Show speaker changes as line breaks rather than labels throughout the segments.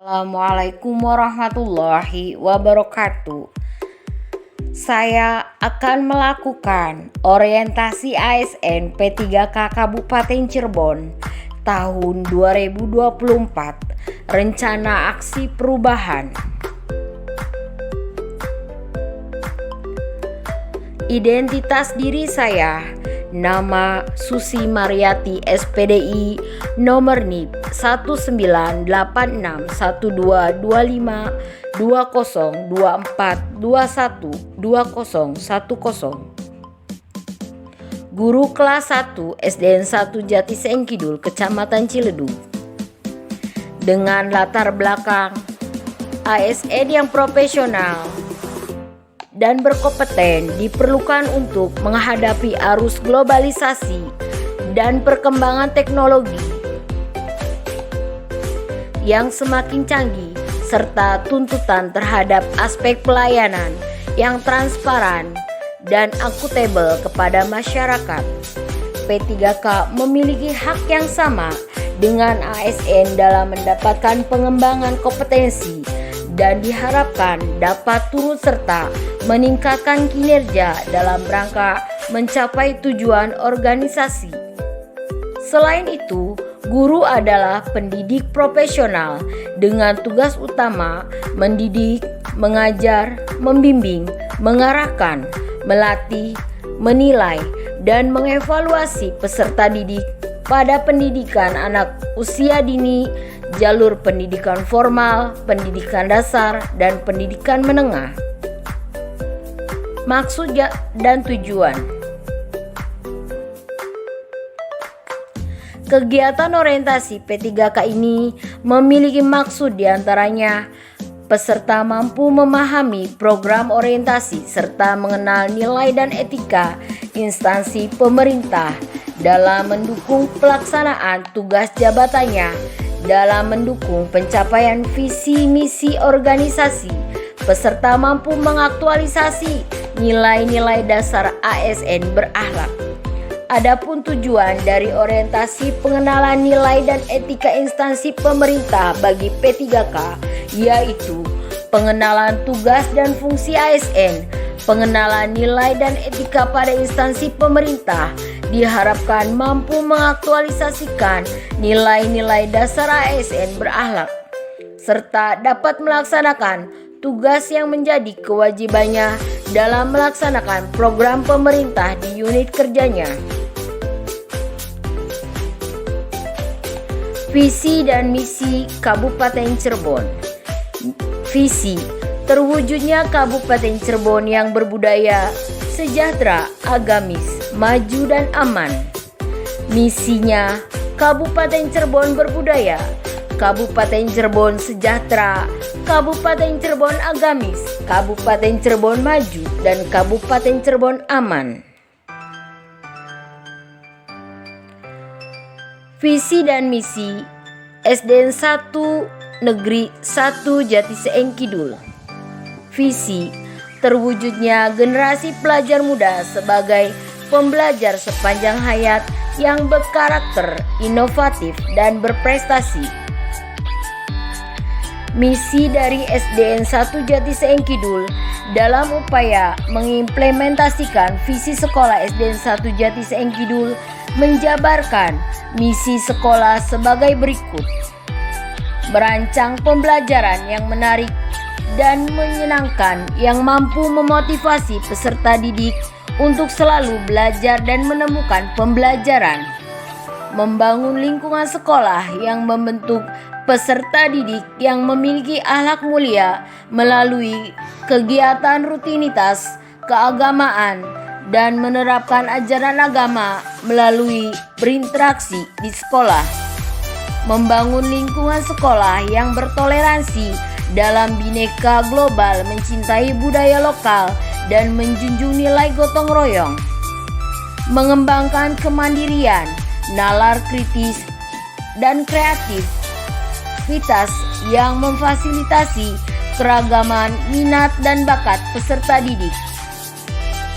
Assalamualaikum warahmatullahi wabarakatuh. Saya akan melakukan orientasi ASN P3K Kabupaten Cirebon tahun 2024, rencana aksi perubahan. Identitas diri saya, nama Susi Mariati SPDI, nomor NIP 1986252024212010. Guru kelas 1 SDN 1 Jatiseeng Kidul, Kecamatan Ciledug. Dengan latar belakang ASN yang profesional dan berkompeten diperlukan untuk menghadapi arus globalisasi dan perkembangan teknologi yang semakin canggih, serta tuntutan terhadap aspek pelayanan yang transparan dan akuntabel kepada masyarakat. P3K memiliki hak yang sama dengan ASN dalam mendapatkan pengembangan kompetensi dan diharapkan dapat turut serta meningkatkan kinerja dalam rangka mencapai tujuan organisasi. Selain itu, guru adalah pendidik profesional dengan tugas utama mendidik, mengajar, membimbing, mengarahkan, melatih, menilai, dan mengevaluasi peserta didik pada pendidikan anak usia dini, jalur pendidikan formal, pendidikan dasar, dan pendidikan menengah. Maksud dan tujuan. Kegiatan orientasi P3K ini memiliki maksud diantaranya peserta mampu memahami program orientasi serta mengenal nilai dan etika instansi pemerintah dalam mendukung pelaksanaan tugas jabatannya, dalam mendukung pencapaian visi misi organisasi. Peserta mampu mengaktualisasi nilai-nilai dasar ASN berakhlak. Adapun tujuan dari orientasi pengenalan nilai dan etika instansi pemerintah bagi P3K yaitu pengenalan tugas dan fungsi ASN, pengenalan nilai dan etika pada instansi pemerintah, diharapkan mampu mengaktualisasikan nilai-nilai dasar ASN berakhlak, serta dapat melaksanakan tugas yang menjadi kewajibannya dalam melaksanakan program pemerintah di unit kerjanya. Visi dan misi Kabupaten Cirebon. Visi: terwujudnya Kabupaten Cirebon yang berbudaya, sejahtera, agamis, maju dan aman. Misinya: Kabupaten Cirebon berbudaya, Kabupaten Cirebon sejahtera, Kabupaten Cirebon agamis, Kabupaten Cirebon maju, dan Kabupaten Cirebon aman. Visi dan misi SDN 1 Negeri 1 Jatiseeng Kidul. Visi: terwujudnya generasi pelajar muda sebagai pembelajar sepanjang hayat yang berkarakter, inovatif, dan berprestasi. Misi dari SDN 1 Jatiseeng Kidul dalam upaya mengimplementasikan visi sekolah SDN 1 Jatiseeng Kidul menjabarkan misi sekolah sebagai berikut: merancang pembelajaran yang menarik dan menyenangkan yang mampu memotivasi peserta didik untuk selalu belajar dan menemukan pembelajaran, membangun lingkungan sekolah yang membentuk peserta didik yang memiliki akhlak mulia melalui kegiatan rutinitas keagamaan dan menerapkan ajaran agama melalui berinteraksi di sekolah, membangun lingkungan sekolah yang bertoleransi dalam bineka global, mencintai budaya lokal dan menjunjung nilai gotong royong, mengembangkan kemandirian, nalar kritis dan kreatif, yang memfasilitasi keragaman minat dan bakat peserta didik,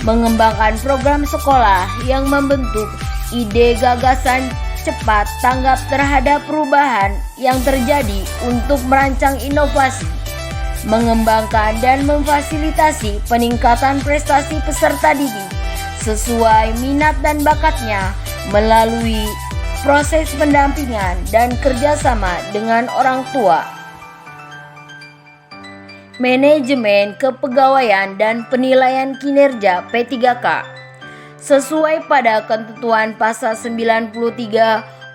mengembangkan program sekolah yang membentuk ide, gagasan, cepat tanggap terhadap perubahan yang terjadi untuk merancang inovasi, mengembangkan dan memfasilitasi peningkatan prestasi peserta didik sesuai minat dan bakatnya melalui proses pendampingan dan kerjasama dengan orang tua. Manajemen Kepegawaian dan Penilaian Kinerja P3K sesuai pada ketentuan pasal 93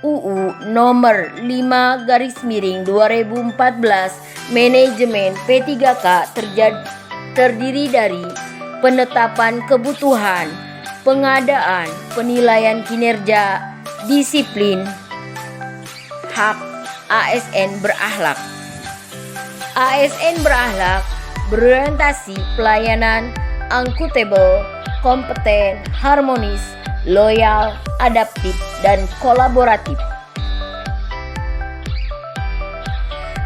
UU nomor 5/2014, manajemen P3K terdiri dari penetapan kebutuhan, pengadaan, penilaian kinerja, disiplin, hak, ASN berakhlak. ASN berakhlak berorientasi pelayanan, akuntabel, kompeten, harmonis, loyal, adaptif, dan kolaboratif.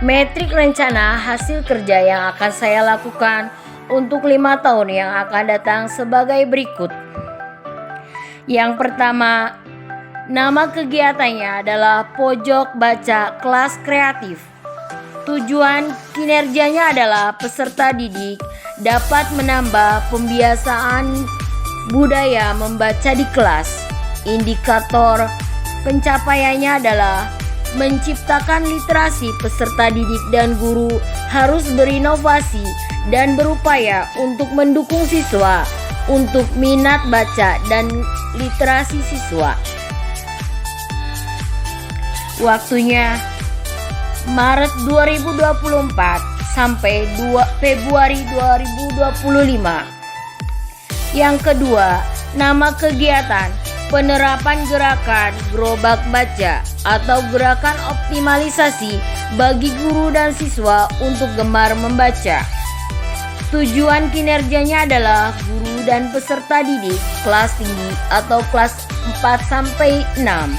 Metrik rencana hasil kerja yang akan saya lakukan untuk 5 tahun yang akan datang sebagai berikut. Yang pertama, nama kegiatannya adalah Pojok Baca Kelas Kreatif. Tujuan kinerjanya adalah peserta didik dapat menambah pembiasaan budaya membaca di kelas. Indikator pencapaiannya adalah menciptakan literasi peserta didik dan guru harus berinovasi dan berupaya untuk mendukung siswa untuk minat baca dan literasi siswa. Waktunya Maret 2024 sampai Februari 2025. Yang kedua, nama kegiatan penerapan gerakan gerobak baca atau gerakan optimalisasi bagi guru dan siswa untuk gemar membaca. Tujuan kinerjanya adalah guru dan peserta didik kelas tinggi atau kelas 4 sampai 6.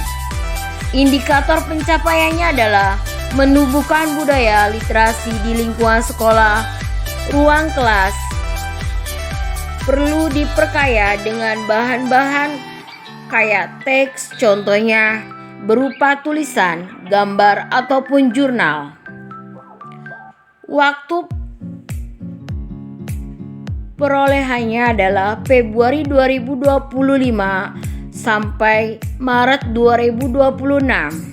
Indikator pencapaiannya adalah menumbuhkan budaya literasi di lingkungan sekolah. Ruang kelas perlu diperkaya dengan bahan-bahan kayak teks, contohnya berupa tulisan, gambar, ataupun jurnal. Waktu perolehannya adalah Februari 2025 sampai Maret 2026.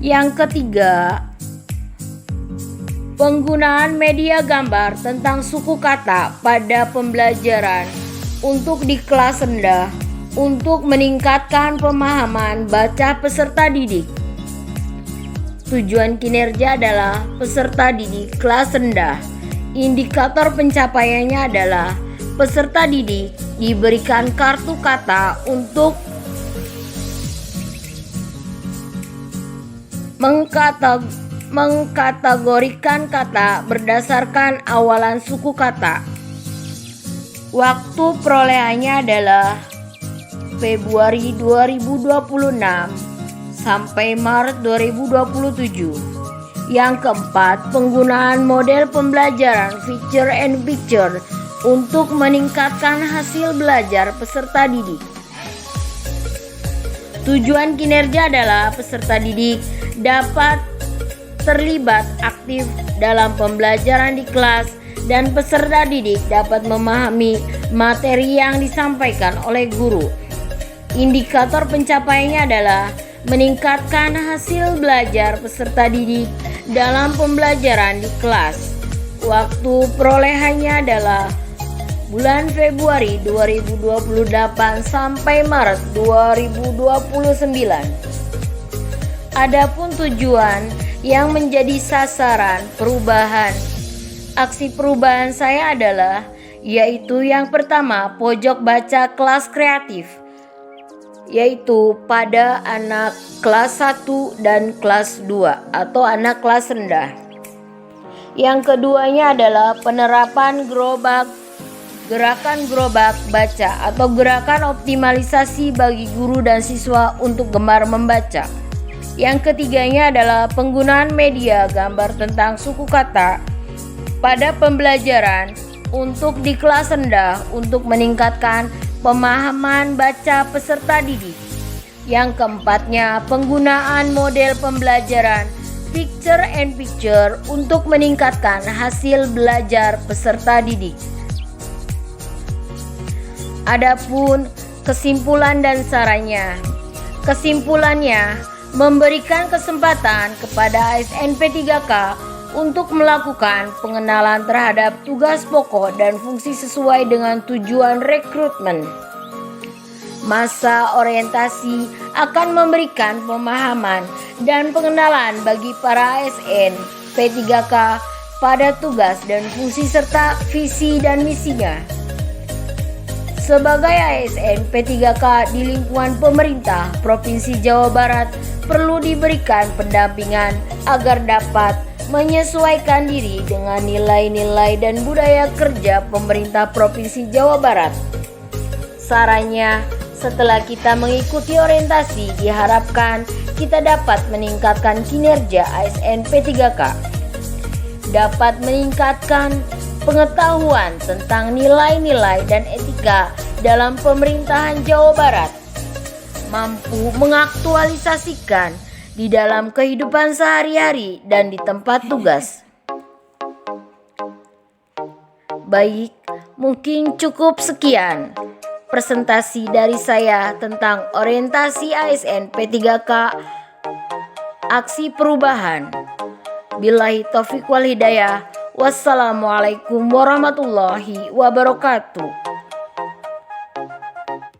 Yang ketiga, penggunaan media gambar tentang suku kata pada pembelajaran untuk di kelas rendah untuk meningkatkan pemahaman baca peserta didik. Tujuan kinerja adalah peserta didik kelas rendah. Indikator pencapaiannya adalah peserta didik diberikan kartu kata untuk mengkategorikan kata berdasarkan awalan suku kata. Waktu perolehannya adalah Februari 2026 sampai Maret 2027. Yang keempat, penggunaan model pembelajaran feature and picture untuk meningkatkan hasil belajar peserta didik. Tujuan kinerja adalah peserta didik dapat terlibat aktif dalam pembelajaran di kelas dan peserta didik dapat memahami materi yang disampaikan oleh guru. Indikator pencapaiannya adalah meningkatkan hasil belajar peserta didik dalam pembelajaran di kelas. Waktu perolehannya adalah bulan Februari 2028 sampai Maret 2029. Adapun tujuan yang menjadi sasaran perubahan. Aksi perubahan saya adalah yaitu yang pertama, pojok baca kelas kreatif, yaitu pada anak kelas 1 dan kelas 2 atau anak kelas rendah. Yang keduanya adalah penerapan gerakan gerobak baca atau gerakan optimalisasi bagi guru dan siswa untuk gemar membaca. Yang ketiganya adalah penggunaan media gambar tentang suku kata pada pembelajaran untuk di kelas rendah untuk meningkatkan pemahaman baca peserta didik. Yang keempatnya, penggunaan model pembelajaran picture and picture untuk meningkatkan hasil belajar peserta didik. Adapun kesimpulan dan sarannya. Kesimpulannya, memberikan kesempatan kepada ASN P3K untuk melakukan pengenalan terhadap tugas pokok dan fungsi sesuai dengan tujuan rekrutmen. Masa orientasi akan memberikan pemahaman dan pengenalan bagi para ASN P3K pada tugas dan fungsi serta visi dan misinya. Sebagai ASN P3K di lingkungan pemerintah Provinsi Jawa Barat perlu diberikan pendampingan agar dapat menyesuaikan diri dengan nilai-nilai dan budaya kerja pemerintah Provinsi Jawa Barat. Sarannya, setelah kita mengikuti orientasi, diharapkan kita dapat meningkatkan kinerja ASN P3K, dapat meningkatkan pengetahuan tentang nilai-nilai dan etika dalam pemerintahan Jawa Barat, mampu mengaktualisasikan di dalam kehidupan sehari-hari dan di tempat tugas. Baik, mungkin cukup sekian presentasi dari saya tentang orientasi ASN P3K Aksi Perubahan. Billahi taufiq wal hidayah. Wassalamualaikum warahmatullahi wabarakatuh.